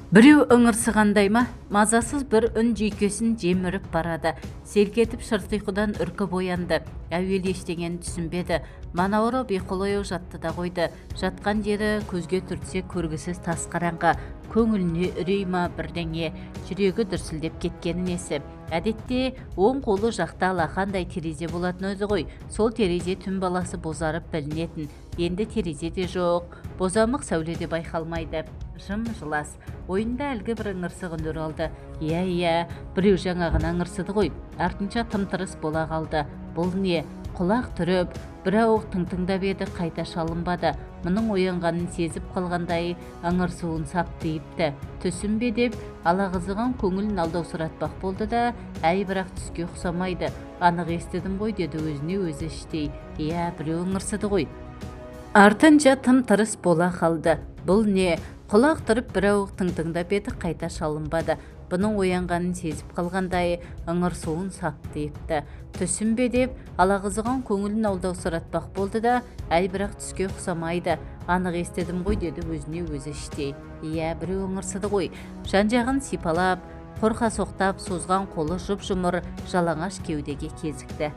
Біреу ыңырсығандай ма, мазасыз бір үн жүйкесін жеміріп барады. Селкетіп шырт ұйқыдан үркіп оянды. Әуел ештеңені түсінбеді. Манауыры бейқолаяу жатты да қойды. Жатқан жері көзге түртсе көргісіз тас қараңғы. Көңіліне үрей ма бірдеңе, жүрегі дүрсілдеп кеткені несі. Әдетте оң қолы жақта алақандай терезе болатын өзі ғой. Сол терезе түн баласы бозарып білінетін. Енді терезе де жоқ, бозамық сәуле де байқалмайды. Жым-жылас. Ойында әлгі бір ыңырсық үн алды. Иә, біреу жаңағына ыңырсыды ғой. Артынша тым-тырыс бола қалды. Бұл не? Құлақ түріп, бірауық тың-тыңдап еді, қайта шалынбады. Мұның оянғанын сезіп қалғандай ыңырсуын саптыйыпты. Түсім бе деп, алағызыған көңілін алдаусыратпақ болды да, әй бірақ түске ұқсамайды. Анық естідім ғой, деді өзіне өзі іштей. Иә, біреу ыңырсыды ғой. Артынша тым-тырыс бола қалды. Бұл не? Құлақ тұрып бірауық тың-тыңдап еді, қайта шалынбады. Бұның оянғанын сезіп қалғандай ыңырсуын саптыйыпты. Түсім бе деп, алағызыған көңілін алдаусыратпақ болды да, әй бірақ түске ұқсамайды. Анық естідім ғой, деді өзіне өзі іштей. Иә, біреу ыңырсыды ғой. Жан-жағын сипалап, қорқа соқтап, созған қолы жұп-жұмыр жалаңаш кеудеге кезікті.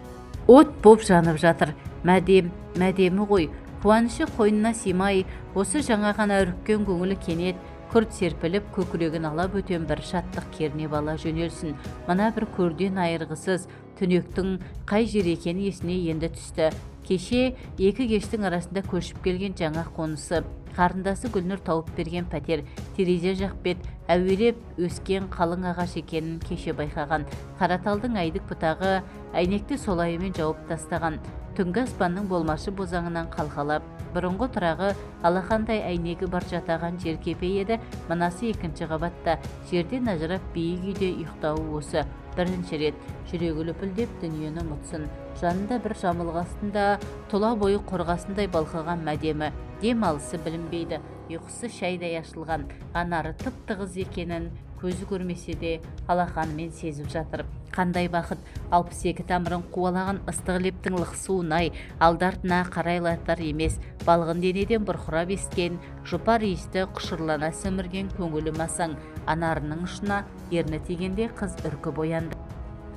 От боп жанып жатыр. Мәдемі ғой. Қуанышы қойнына симай, осы жаңа ғана үріккен көңілі кенет күрт серпіліп, көкірегін ала бөтен бір шаттық кернеп ала жөнелсін. Мына бір көрден айырғысыз түнектің қай жер екені есіне енді түсті. Кеше екі кештің арасында көшіп келген жаңа қонысы, қарындасы Гүлнұр тауып берген пәтер, терезе жақ бет әуелеп өскен қалың ағаш екенін кеше байқаған. Қараталдың айдық бұтағы әйнекті солайымен жауып тастаған. Түнгі аспанның болмашы бозаңынан қалқалап, бұрынғы тұрағы алақандай әйнегі бар жатаған жер кепе еді. Мынасы екінші қабатта, жерден ажырап биік үйде ұйықтауы осы. Бірінші рет жүрегі лүпілдеп дүниені ұмытсын. Жанында бір жамылғасында тұла бойы қорғасындай балқыған мәдемі, дем алысы білінбейді. Ұйқысы шайдай ашылған, анары тып-тығыз екенін көзі көрмесе де алақанымен сезіп жатыр. Қандай бақыт, 62 тамырын қуалаған ыстық лептің лықсуын-ай, алды-артына қарайлатар емес, балғын денеден бұрқырап ескен, жұпар иісті құшырлана сімірген көңілі масаң. Анарының ұшына ерні тигенде қыз үркіп оянды.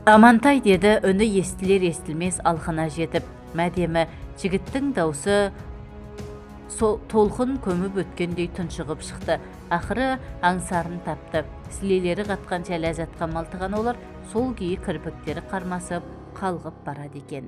Амантай, деді үні естілер естілмес алқына жетіп. Мәдемі, жігіттің даусы толқын көміп өткендей тұншығып шықты. Ақыры аңсарын тапты. Сілелері қатқанша ләззатқа малтыған олар сол күйі кірпіктері қармасып қалғып барады екен.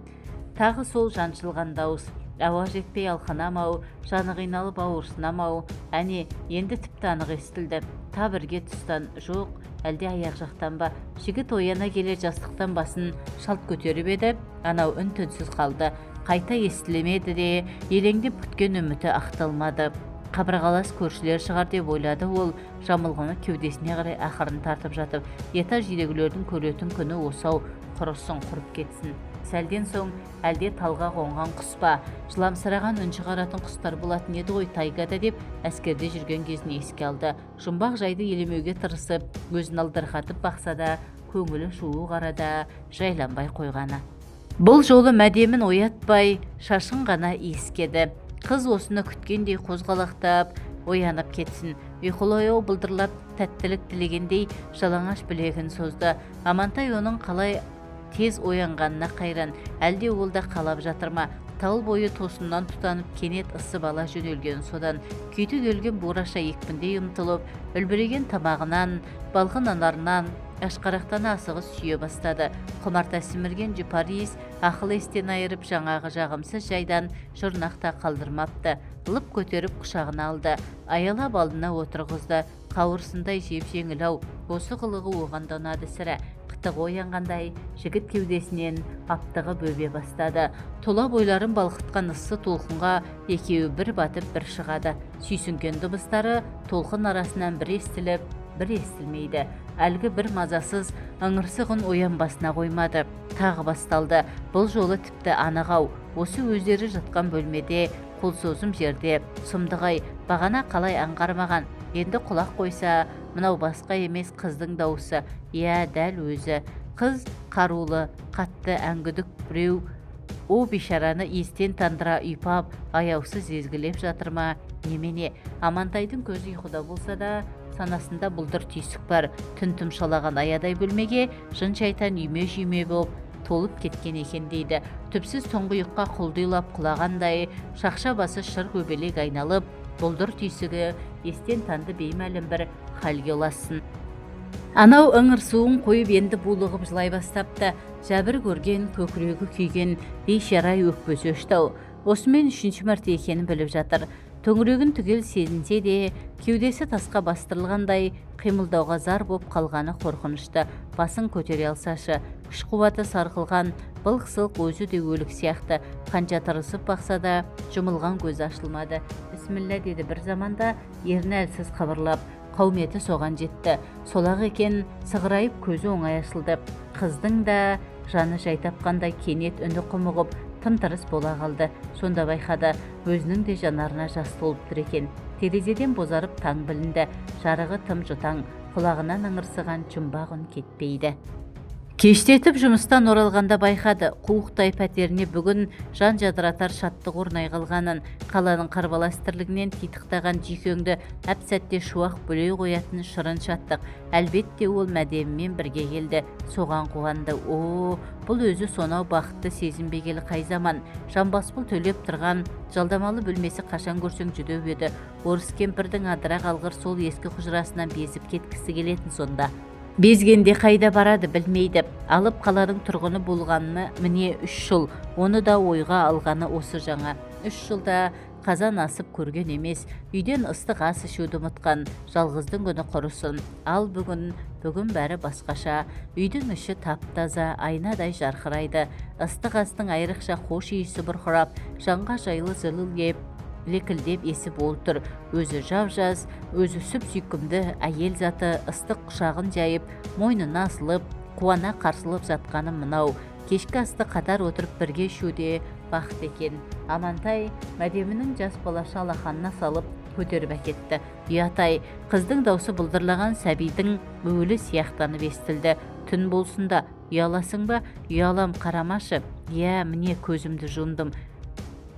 Тағы сол жаншылған дауыс. Ауа жетпей алқынамау, жаны қиналып ауырсынамау. Әне, енді тіпті анық естілді. Табірге тұстан жоқ, әлде аяқ жақтан ба? Жігіт ояна келе жастықтан басын шалт көтеріп еді, анау үн түнсіз қалды. Қайта естілемеді де, елеңдеп күткен үміті ақталмады. Қабырғалас көршілер шығар деп ойлады ол, жамылғыны кеудесіне қарай ақырын тартып жатып. Етаж үйдегілердің көретін күні осау, құрысын құрып кетсін. Сәлден соң әлде талға қонған құс па, жыламсыраған үн шығаратын құстар болатын еді ғой тайгада деп әскерде жүрген кезін еске алды. Жұмбақ жайды елемеуге тырысып, өзін алдырғатып бақса да, көңілі шуы қарада жайланбай қойғаны. Бұл жолы мәдемін оятпай, шашын ғана иіскеді. Қыз осыны күткендей қозғалақтап, оянып кетсін. Ұйқылаяу бұлдырлап тәттілік тілегендей жалаңаш білегін созды. Амантай оның қалай тез оянғанына қайран, әлде ол да қалап жатыр ма? Тал бойы тосыннан тұтанып кенет ысып ала жөнелген содан күйті келген бураша екпіндей ұмтылып, үлбіреген тамағынан, балғын анарынан ашқарақтана асығыс сүйе бастады. Құмарта сімірген жұпар иіс ақыл естен айырып жаңағы жағымсыз жайдан жұрнақта қалдырмапты. Лып көтеріп құшағына алды, аялап алдына отырғызды. Қауырсындай жеп-жеңіл-ау, осы қылығы оған да ұнады сірә. Қытығы оянғандай жігіт кеудесінен аптығы бөбе бастады. Тұла бойларын балқытқан ыссы толқынға екеуі бір батып бір шығады. Сүйсінген дыбыстары толқын арасынан бір естіліп, бір естілмейді. Әлгі бір мазасыз ыңырсығын оянбасына қоймады. Тағы басталды. Бұл жолы тіпті анық-ау. Осы өздері жатқан бөлмеде, қол созым жерде, сұмдығай, бағана қалай аңғармаған. Енді құлақ қойса, мынау басқа емес қыздың дауысы. Иә, дәл өзі. Қыз қарулы, қатты әңгүдік біреу. О бишараны естен тандыра үйпап, аяусыз езгілеп жатыр ма? Немене, Амантайдың көзі ұйқыда болса да, Санасында бұлдыр түйсік бар. Түн тұмшалаған аядай бөлмеге жын шайтан үйме-жүйме болып толып кеткен екен дейді. Түпсіз тұңғиыққа құлдилап құлағандай, шақша басы шыр көбелек айналып, бұлдыр түйсігі естен танды беймәлім бір халге ұласын. Анау ыңыр суын қойып енді булығып жылай бастапты. Жәбір көрген, көкірегі күйген, бейшара өкпөзі өштау. Осымен 3-ші мәрте екенін біліп жатыр. Төңірегін түгел сезінсе де, кеудесі тасқа бастырылғандай, қимылдауға зар боп қалғаны қорқынышты. Басын көтере алсашы, күш қуаты сарқылған, былқ-сылқ өзі де өлік сияқты. Қанша тырысып бақса да, жұмылған көзі ашылмады. Бісміллә деді бір заманда, ерні әлсіз қабырлап. Қауметі соған жетті. Солақ екен, сығырайып көзі оңай ашылды. Қыздың да жаны жай тапқандай кенет үні құмығып, тым-тырыс бола қалды. Сонда байқады, өзінің де жанарына жас толып тұр екен. Терезеден бозарып таң білінді. Жарығы тым жұтаң, құлағынан ыңырсыған жұмбақ үн кетпейді. Кештетіп жұмыстан оралғанда байқады, қуықтай пәтеріне бүгін жан жадыратар шаттық орнай қалғанын, қаланың қарбалас тірлігінен титықтаған жүйкеңді әп-сәтте шуақ бөлей қоятын шырын шаттық. Әлбетте ол мәдемімен бірге келді, соған қуанды. Бұл өзі сонау бақытты сезінбегелі қай заман. Жамбаспыл төлеп тұрған жалдамалы бөлмесі қашан көрсең жүдеу еді. Орыс кемпірдің адырақ алғыр сол ескі құжырасынан безіп кеткісі келетін сонда. Безгенде қайда барады білмейді. Алып қаланың тұрғыны болғанына міне 3 жыл. Оны да ойға алғаны осы жаңа. 3 жылда қазан асып көрген емес. Үйден ыстық ас ішуді ұмытқан. Жалғыздың күні құрысын. Ал бүгін бәрі басқаша. Үйдің іші тап-таза, айнадай жарқырайды. Ыстық астың айрықша хош иісі бұрқырап, жанға жайлы жылыл кеп лекілдеп есіп ол тұр. Өзі жав-жаз, өзі сүп-сүйкімді әйел заты ыстық құшағын жайып, мойнына асылып, қуана қарсылып жатқаны мынау. Кешкі асты қатар отырып бірге ішуде бақыт екен. Амантай мәдемінің жас балаша алақанына салып көтеріп әкетті. Ұятай, қыздың даусы бұлдырлаған сәбидің өлі сияқтанып естілді. Түн болсында, ұяласың ба? Ұялам, қарамашы. Міне көзімді жұмдым.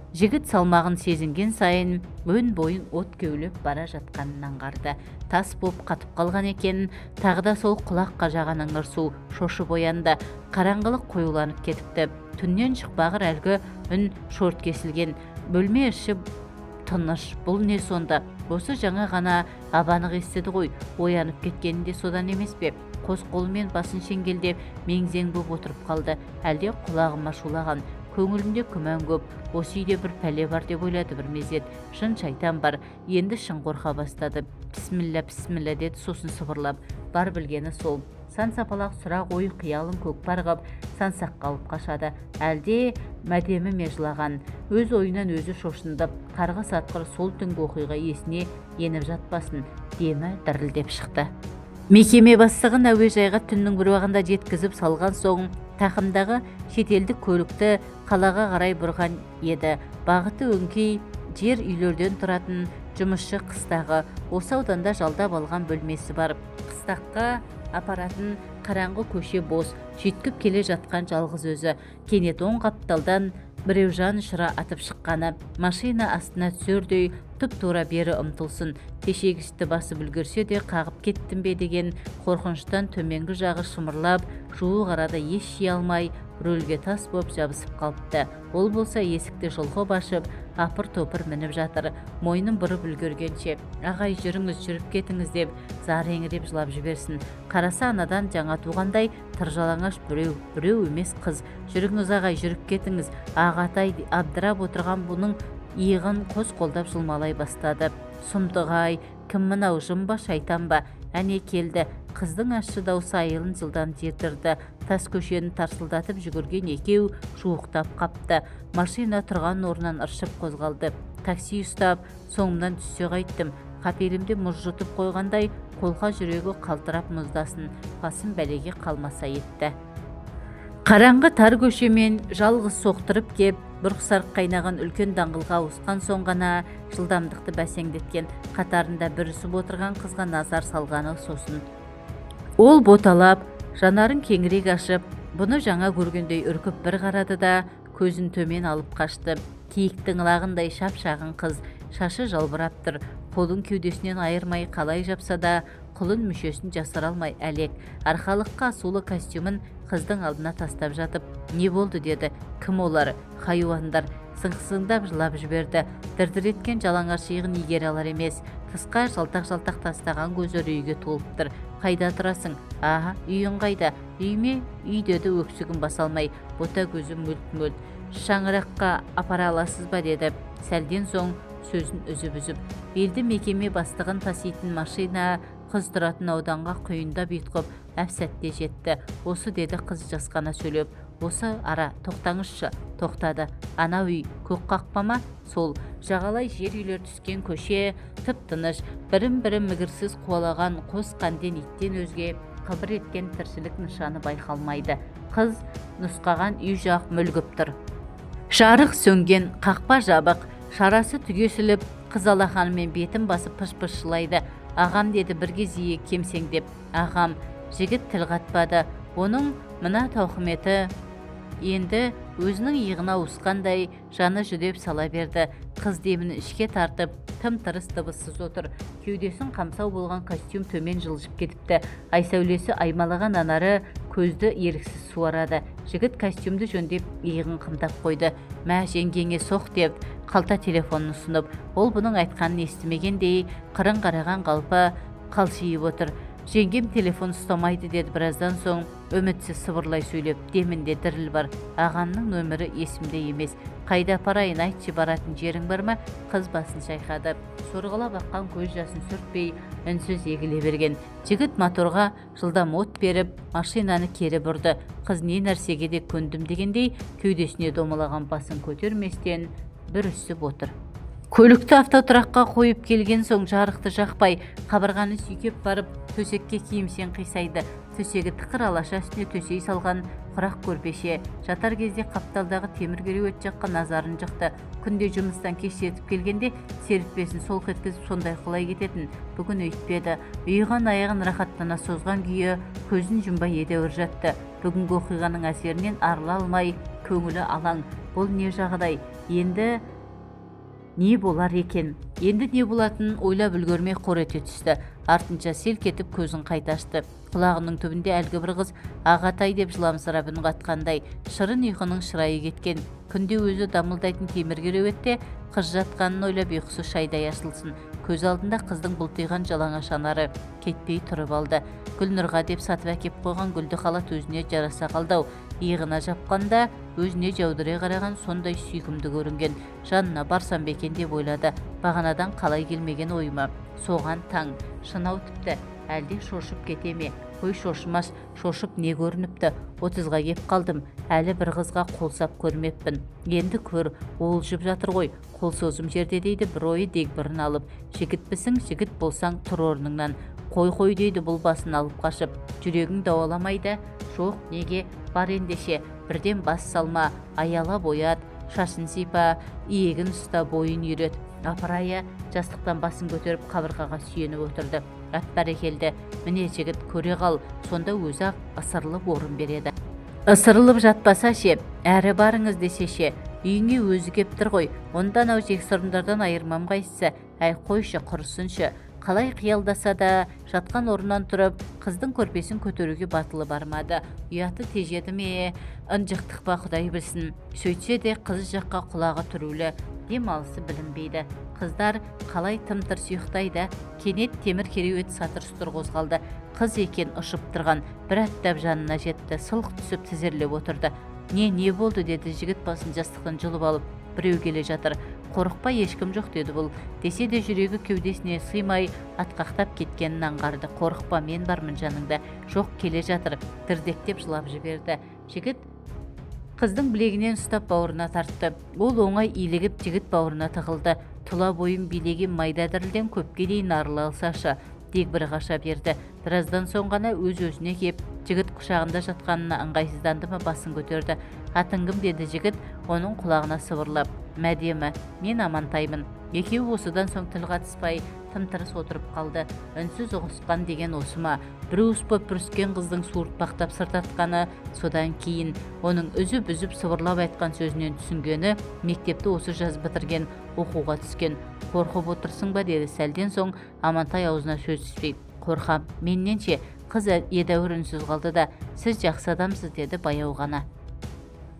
Жігіт салмағын сезінген сайын өн бойын от кеулеп бара жатқанын аңғарды. Тас боп қатып қалған екен, тағы да сол құлақ қажаған ыңыр су шошып оянды. Қараңғылық қоюланып кетіпті. Түннен шықпағыр әлгі үн шорт кесілген. Бөлме іші тыныш. Бұл не сонда? Осы жаңа ғана абанық естіді ғой. Оянып кеткенінде содан емес пе? Қос қолымен басын шеңгелдеп меңзең боп отырып қалды. Әлде құлағыма шулаған. Көңілінде күмән көп. Осы үйде бір пәле бар деп ойлады бір мезет. Жын шайтан бар. Енді шын қорқа бастады. Бісміллә, бісміллә деді сосын сыбырлап. Бар білгені сол. Сан сапалақ сұрақ ой қиялын көкпар ғып, сансақ қалып қашады. Әлде мәдемі межлаған. Өз ойынан өзі шошындып, қарғыс атқыр сол түнгі оқиға есіне еніп жатпасын. Демі дірілдеп шықты. Мекеме бастығын әуежайға түннің бір уағында жеткізіп салған соң, тақымдағы шетелдік көлікті қалаға қарай бұрған еді. Бағыты өңкей жер үйлерден тұратын жұмысшы қыстағы. Осы ауданда жалдап алған бөлмесі бар. Қыстаққа апаратын қараңғы көше бос. Жеткіп келе жатқан жалғыз өзі. Кенет оң қапталдан біреу жан ұшыра атып шыққаны. Машина астына түсердей тұп-тура бері ұмтылсын. Тешегішті басып үлгерсе де қағып кеттім бе деген қорқыныштан төменгі жағы шымырлап, жуық арада еш жей алмай, рөлге тас боп жабысып қалыпты. Ол болса есікті жұлғып ашып, апыр-топыр мініп жатыр. Мойнын бұрып үлгергенше, ағай жүріңіз, жүріп кетіңіз деп, зар еңіреп жылап жіберсін. Қараса анадан жаңа туғандай тыржалаңаш біреу емес қыз. Жүріңіз ағай, жүріп кетіңіз. Ағатай абдырап отырған бұның иығын қос қолдап жылмалай бастады. Сұмдық-ай, кім мынау, жын ба, шайтан ба? Әне келді. Қыздың ащы даусы айылын жылдан жердірді. Тас көшені тарсылдатып жүгірген екеу жуықтап қапты. Машина тұрған орнынан ыршып қозғалды. Такси ұстап, соңымнан түссе қайттым. Қапелімде мұз жұтып қойғандай, қолқа жүрегі қалтырап мұздасын. Басым бәлеге қалмаса етті. Қараңғы тар көшемен жалғыз соқтырып кеп, бұрқсарық қайнаған үлкен даңғылға ауысқан соң ғана жылдамдықты бәсеңдеткен. Қатарында бүрісіп отырған қызға назар салғаны сосын. Ол боталап, жанарын кеңірек ашып, бұны жаңа көргендей үркіп бір қарады да, көзін төмен алып қашты. Киіктің лағындай шап-шағын қыз, шашы жалбырап тұр, қолын кеудесінен айырмай қалай жапса да құлын мүшесін жасыра алмай әлек. Арқалыққа сулы костюмын қыздың алдына тастап жатып, не болды деді. Кім олар? Хайуандар. Сыңсыңдап жылап жіберді. Дірдір еткен жалаңаш иығын игере алар емес. Тысқа жалтақ-жалтақ тастаған көзі үйге толып тұр. Қайда тұрасың? Аха, үйің қайда? Үйме? Үй деді өксігін баса алмай. Бота көзі мөлт-мөлт. Шаңыраққа апара аласыз ба деді. Сәлден соң сөзін үзіп-үзіп. Елді мекеме бастығын таситын машина қыз тұратын ауданға құйындап ұйтқып, әп-сәтте жетті. Осы деді қыз жасқана сөйлеп. Осы ара, тоқтаңызшы. Тоқтады. Ана үй, көк қақпа ма? Сол. Жағалай жер үйлер түскен көше, тып-тыныш, бірін-бірі мігірсіз қуалаған қос қанден иттен өзге қыбыр еткен тіршілік нышаны байқалмайды. Қыз нұсқаған үй жақ мүлгіп тұр. Жарық сөнген, қақпа жабық, шарасы түгесіліп, қыз алақанымен бетін басып пыш-пыш жылайды. Ағам деді бір кезие кемсеңдеп. Ағам. Жігіт тіл қатпады. Оның мына тауқыметі енді өзінің иығына ауысқандай жаны жүдеп сала берді. Қыз демін ішке тартып, тым-тырыс дыбыссыз отыр. Кеудесін қамсау болған костюм төмен жылжып кетіпті. Ай сәулесі аймалаған анары көзді еріксіз суарады. Жігіт костюмді жөндеп, иығын қымтап қойды. Мә, жеңгеңе соқ деп, қалта телефонын ұсынып, ол бұның айтқанын естімегендей, қырын қараған қалпы қалшиып отыр. Жеңгем телефон ұстамайды деді біраздан соң, үмітсіз сыбырлай сөйлеп, демінде діріл бар. Ағамның нөмірі есімде емес. Қайда апарайын, айтшы, баратын жерің бар ма? Қыз басын шайқады. Сорғалап аққан көз жасын сүртпей, үнсіз егіле берген. Жігіт моторға жылдам от беріп, машинаны кері бұрды. Қыз не нәрсеге де көндім дегендей, кеудесіне домалаған басын көтерместен бүрісіп отыр. Көлікті автотұраққа қойып келген соң жарықты жақпай, қабырғаны сүйкеп барып, төсекке киімсен қисайды. Төсегі тықыр алаша үстіне төсей салған құрақ көрпеше. Жатар кезде қапталдағы темір кереует жаққа назарын жықты. Күнде жұмыстан кеш жетіп келгенде серіппесін сол кеткізіп сондай құлай кететін. Бүгін өйтпеді. Ұйыған аяғын рахаттана созған күйі көзін жұмбай едәуір жатты. Бүгінгі оқиғаның әсерінен арыла алмай, көңілі алаң. Бұл не жағдай? Енді не болар екен? Енді не болатынын ойлап үлгермей қор ете түсті. Артынша селк етіп көзін қайта ашты. Құлағының түбінде әлгі бір қыз ағатай деп жыламсырап үн қатқандай. Шырын ұйқының шырайы кеткен. Күнде өзі дамылдайтын темір кереуетте қыз жатқанын ойлап ұйқысы шайдай ашылсын. Көз алдында қыздың бұлтиған жалаңаш анары кетпей тұрып алды. Гүлнұрға деп сатып әкеп қойған гүлді халат өзіне жараса қалды-ау. Иығына жапқанда өзіне жаудыре қараған сондай сүйкімді көрінген. Жанына барсам бекен деп ойлады. Бағанадан қалай келмеген ойыма. Соған таң, шынау тіпті, әлде шошып кете ме? Қой шошымас, шошып не көрініпті? 30-ға кеп қалдым, әлі бір қызға қолсап көрмеппін. Енді көр, олжып жатыр ғой, қол созым жерде дейді бір ойы дегбірін алып. Жігітпісің, жігіт болсаң тұр орныңнан. Қой дейді бұл басын алып қашып. Жүрегің дауаламайды? Жоқ, неге? Бар ендеше, бірден бас салма, аяла боят, шашын сипа, иегін ұста, бойын үйрет. Апырая, жастықтан басын көтеріп қабырғаға сүйеніп отырды. Ат бәрекелді, міне жігіт, көре қал, сонда өзі-ақ ысырылып орын береді. Ысырылып жатпаса ше, әрі барыңыз десе ше, үйіңе өзі кеп тұр ғой, ондан ау жексұрындардан айырмам қайсысы, әй қойшы, құрысыншы. Қалай қиялдаса да жатқан орнынан тұрып, қыздың көрпесін көтеруге батылы бармады. Ұяты тежеді ме, ынжықтық па құдай білсін. Сөйтсе де қыз жаққа құлағы түрулі, демалысы білінбейді. Қыздар қалай тым-тырс ұйықтайды. Кенет темір кереует сатыр-сұтыр қозғалды. Қыз екен ұшып тұрған, бір аттап жанына жетті, сылқ түсіп тізерлеп отырды. Не болды деді жігіт басын жастықтан жұлып алып. Біреу келе жатыр. Қорықпа, ешкім жоқ деді бұл. Десе де жүрегі кеудесіне сыймай атқақтап кеткенін аңғарды. Қорықпа, мен бармын жаныңда. Жоқ, келе жатыр. Дірдектеп жылап жіберді. Жігіт қыздың білегінен ұстап бауырына тартты. Ол оңай илігіп жігіт бауырына тығылды. Тұла бойын билеген майда дірілден көпке дейін арыла алсашы. Дегбірі қаша берді. Біраздан соң ғана өз-өзіне кеп, жігіт құшағында жатқанына ыңғайсызданды ма, басын көтерді. Атың кім деді жігіт, оның құлағына сыбырлап. Мәдемі, мен Амантаймын. Екеуі осыдан соң тіл қатыспай, тым-тырыс отырып қалды. Үнсіз ұғысқан деген осы ма? Бір уыс боп бүріскен қыздың суыртпақтап сыртатқаны, содан кейін оның үзіп-үзіп сыбырлап айтқан сөзінен түсінгені, мектепті осы жаз бітірген, оқуға түскен. Қорқып отырсың ба деді сәлден соң Амантай аузына сөз түспей. Қорқам, меннен ше? Қыз едәуір үнсіз қалды да, сіз жақсы адамсыз деді баяу ғана.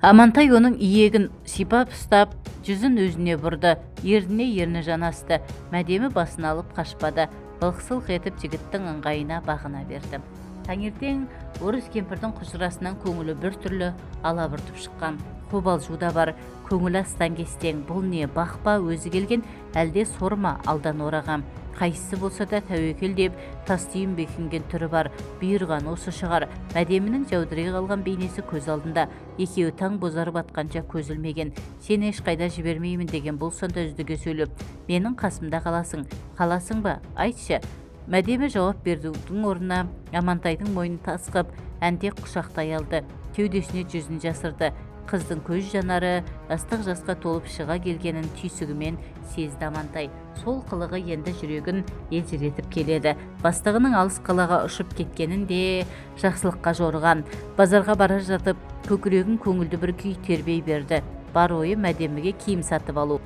Амантай оның иегін сипап ұстап, жүзін өзіне бұрды, еріне ерні жанасты. Мәдемі басын алып қашпады, былқ-сылқ етіп жігіттің ыңғайына бағына берді. Таңертең орыс кемпірдің құжырасынан көңілі бір түрлі алабұртып шыққан. Қобалжу да бар, көңілі астан кестең. Бұл не, бақпа өзі келген, әлде сорма алдан орағам. Қайсысы болса да тәуекел деп тастүйін бекінген түрі бар. Бұйырған осы шығар. Мәдемінің жаудырай қалған бейнесі көз алдында. Екеуі таң бозарып атқанша көз ілмеген. Сен ешқайда жібермеймін деген бұл сонда үздіге сөйлеп. Менің қасымда қаласың ба? Айтшы. Мәдемі жауап берудің орнына Амантайдың мойнын тасқып, әнтек құшақтай алды. Кеудесіне жүзін жасырды. Қыздың көз жанары ыстық жасқа толып шыға келгенін түйсігімен сезді Амантай. Сол қылығы енді жүрегін елжіретіп келеді. Бастығының алыс қалаға ұшып кеткенін де жақсылыққа жорған. Базарға бара жатып, көкірегін көңілді бір күй тербей берді. Бар ойы Мәдеміге киім сатып алу.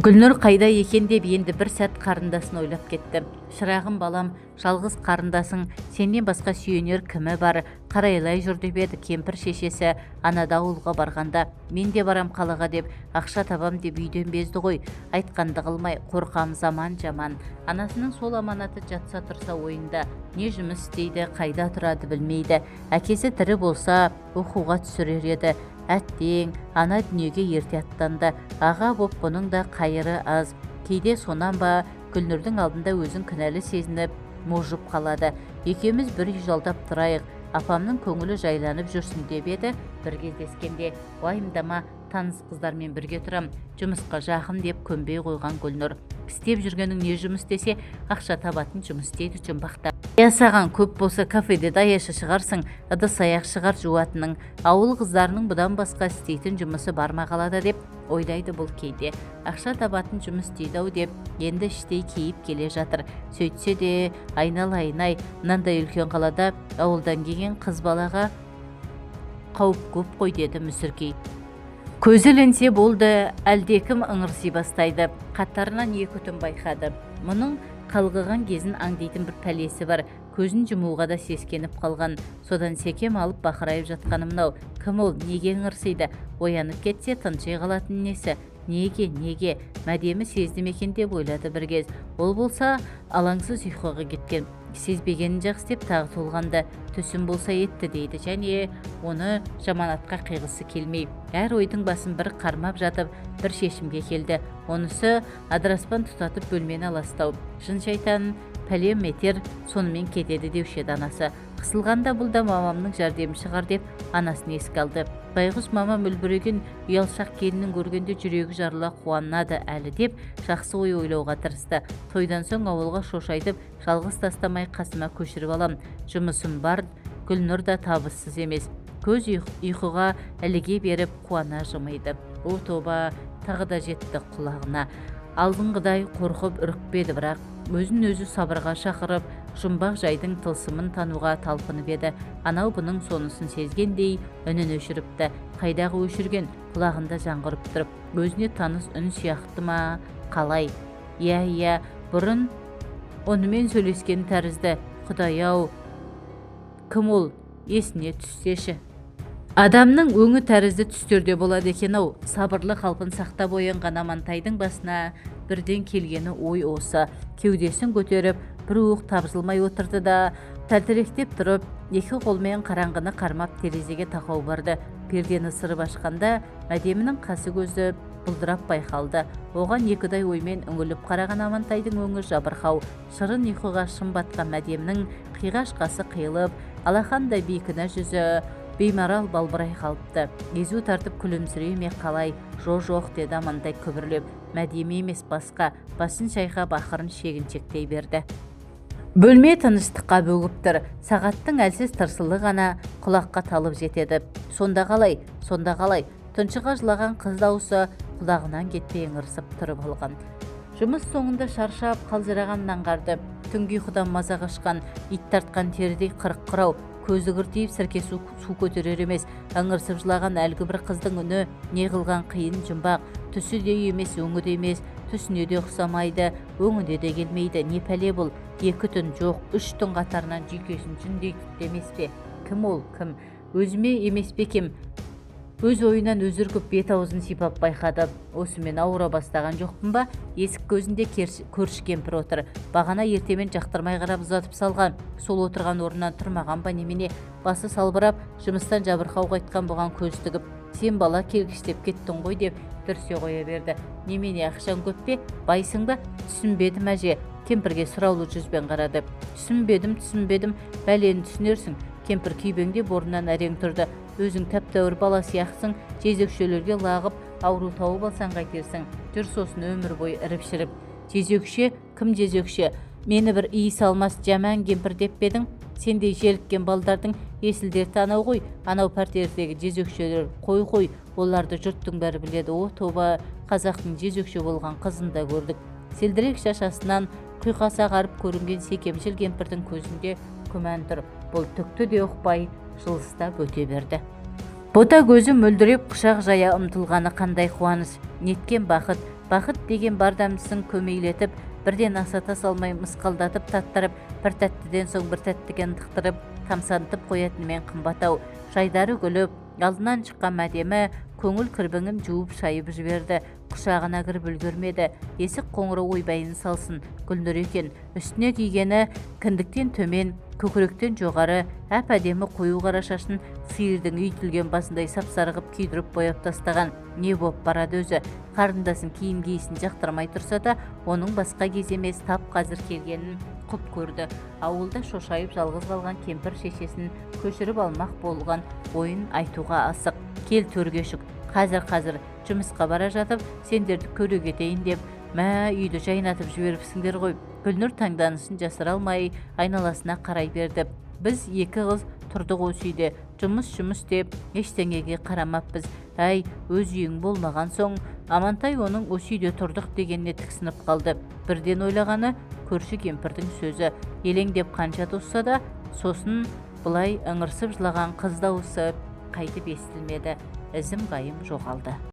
Гүлнұр қайда екен деп енді бір сәт қарындасын ойлап кетті. Шырағым балам, жалғыз қарындасың, сенен басқа сүйенер кімі бар? Қарайлай жүр деп еді кемпір шешесі анада ауылға барғанда. Мен де барам қалаға деп, ақша табам деп үйден безді ғой. Айтқанды қылмай, қорқам, заман жаман. Анасының сол аманаты жатса тұрса ойында. Не жұмыс істейді, қайда тұрады білмейді. Әкесі тірі болса оқуға түсірер еді. Әттең, ана дүниеге ерте аттанды. Аға боп бұның да қайыры аз. Кейде сонан ба Гүлнұрдың алдында өзін кінәлі сезініп, можып қалады. Екеуміз бір үй жалдап тұрайық, апамның көңілі жайланып жүрсін деп еді. Бір кездескенде, уайымдама, таныс қыздармен бірге тұрам, жұмысқа жақын деп көнбей қойған Гүлнұр. Істеп жүргенің не жұмыс десе, ақша табатын жұмыс дейді жұмбақта. Саған көп болса кафеде даяшы шығарсың, ыдыс-аяқ шығар жуатының. Ауыл қыздарының бұдан басқа істейтін жұмысы барма қалада деп ойлайды бұл кейде. Ақша табатын жұмыс дейді-ау деп енді іштей кейіп келе жатыр. Сөйтсе де айналайын-ай, мынандай үлкен қалада ауылдан келген қыз балаға қауіп көп қой деді мүсіркей. Көзі ілінсе болды, әлдекім ыңырси бастайды. Қатарынан екі түн байқады. Мұның қалғыған кезін аңдейтін бір пәлесі бар. Көзін жұмуға да сескеніп қалған. Содан секем алып бақырайып жатқаны мынау. Кім ол, неге ыңырсиды? Оянып кетсе тыншай қалатын несі? Неге? Мәдемі сезді мекен деп ойлады бір кез. Ол болса алаңсыз ұйқыға кеткен. Сезбегенін жақсы деп тағы толғанды. Түсім болса етті дейді, және оны жаманатқа қиғысы келмей. Әр ойдың басын бір қармап жатып, бір шешімге келді. Онысы адыраспан тұтатып бөлмені аластау. Жын шайтан пәлем етер, сонымен кетеді деуші анасы. Қысылғанда бұл да мамамның жәрдемі шығар деп анасын еске алды. Байғұс мамам үлбіреген ұялшақ келінін көргенде жүрегі жарыла қуанады әлі деп жақсы ой ойлауға тырысты. Тойдан соң ауылға шошайтып, жалғыз тастамай қасыма көшіріп алам. Жұмысым бар, Гүлнұр да табыссыз емес. Көз ұйқыға іліге беріп қуана жымайды. О тоба, тағы да жетті құлағына. Алдыңғыдай қорқып үрікпеді, бірақ өзін өзі сабырға шақырып, жұмбақ жайдың тылсымын тануға талпынып еді. Анау бұның сонысын сезгендей үнін өшіріпті. Қайдағы өшірген, құлағында жаңғырып тұрып, өзіне таныс үн сияқты ма? Қалай? Иә, бұрын онымен сөйлескен тәрізді. Құдай-ау, кім ол? Есіне түссеші. Адамның өңі тәрізді түстерде болады екен-ау. Сабырлы қалпын сақтап оянған Амантайдың басына бірден келгені ой осы. Кеудесін көтеріп, бір уық табжылмай отырды да, тәлтіректеп тұрып, екі қолмен қараңғыны қармап терезеге тақау барды. Пердені ысырып ашқанда, Мәдемінің қасы көзі бұлдырап байқалды. Оған екідай оймен үңіліп қараған Амантайдың өңі жабырқау. Шырын ұйқыға шым батқан Мәдемінің қиғаш қасы қиылып, алақандай бейкіні жүзі беймарал балбырай қалыпты. Езу тартып күлімсірей ме қалай? Жоқ деді Амантай күбірлеп. Мәдеме емес басқа, басын шайқап ақырын шегіншектей берді. Бөлме тыныштыққа бөгіп тұр. Сағаттың әлсіз тырсылы ғана құлаққа талып жетеді. Сонда қалай? Тұншыға жылаған қыз дауысы құлағынан кетпей ыңырсып тұрып алған. Жұмыс соңында шаршап қалжырағанын аңғарды. Түнгі ұйқыдан маза қашқан, ит тартқан терідей қырық қырау, көзі кіртиіп сірке су көтерер емес. Ыңырсып жылаған әлгі бір қыздың үні не қылған қиын жұмбақ. Түсі де емес, өңі де емес, түсіне де ұқсамайды, өңіне де келмейді. Не пәле бұл? 2 түн жоқ, 3 түн қатарынан жүйкесін жүндей демес пе? Кім ол, кім? Өзіме емес пе кем? Өз ойынан өзіргіп бет аузын сипап байқады. Осымен ауыра бастаған жоқпын ба? Есік көзінде көрші кемпір отыр. Бағана ертемен жақтырмай қарап ұзатып салған. Сол отырған орнынан тұрмаған ба немене? Басы салбырап, жұмыстан жабырқау қайтқан бұған көз тігіп, сен бала келгіштеп кеттің ғой деп дүрсе қоя берді. Немене, ақшаң көп пе? Байсың ба? Түсінбедім әже. Кемпірге сұраулы жүзбен қарады. Түсінбедім, бәлені түсінерсің. Кемпір күйбеңдеп орнынан әрең тұрды. Өзің тәп-тәуір бала сияқтысың, жезөкшелерге лағып, ауру тауып алсаң қайтерсің. Жүр сосын өмір бойы іріп-шіріп. Жезөкше? Кім жезөкше? Мені бір иіс алмас жаман кемпір деп бедің? Сендей желіккен балдардың есілдерді анау ғой, анау пәртердегі жезөкшелер. Қой, оларды жұрттың бәрі біледі. О, тоба, қазақтың жезөкше болған қызын да көрдік. Селдірек шашасынан құйқаса қарып көрінген секемшіл кемпірдің көзінде күмән тұр. Бұл түкті де ұқпай жылыстап өте берді. Бота көзі мөлдіреп құшақ жая ұмтылғаны қандай қуаныш. Неткен бақыт. Бақыт деген бардамысын көмейлетіп, бірден асата салмай мысқалдатып таттырып, бір тәттіден соң бір тәттіген тықтырып, тамсантып қоятынымен қымбаттау. Жайдары күліп, алдынан шыққан мәдемі көңіл кірбіңін жуып шайып жіберді. Құшағына кіріп үлгермеді. Есік қоңыры ойбайын салсын. Гүлнұр екен. Үстіне кигені кіндіктен төмен, көкіректен жоғары, әп-әдемі қою қара шашын сиырдың үйтілген басындай сап-сарғып күйдіріп бояп тастаған. Не боп барады өзі? Қарындасын киім киісін жақтырмай тұрса да, оның басқа кез емес тап қазір келгенін құп көрді. Ауылда шошайып жалғыз қалған кемпір шешесін көшіріп алмақ болған ойын айтуға асық. Кел төрге шық. Қазір жұмысқа бара жатып, сендерді көре кетейін деп, мә үйді жайнатып жіберіпсіңдер ғой. Гүлнұр таңданысын жасыра алмай айналасына қарай берді. Біз 2 қыз тұрдық осы үйде. Жұмыс деп ештеңеге қарамаппыз. Әй, өз үйің болмаған соң, Амантай оның осы үйде тұрдық дегеніне тіксініп қалды. Бірден ойлағаны көрші кемпірдің сөзі. Елеңдеп қанша тосса да, сосын бұлай ыңырсып жылаған қыз дауысы қайтып естілмеді. Ізім қайым жоғалды.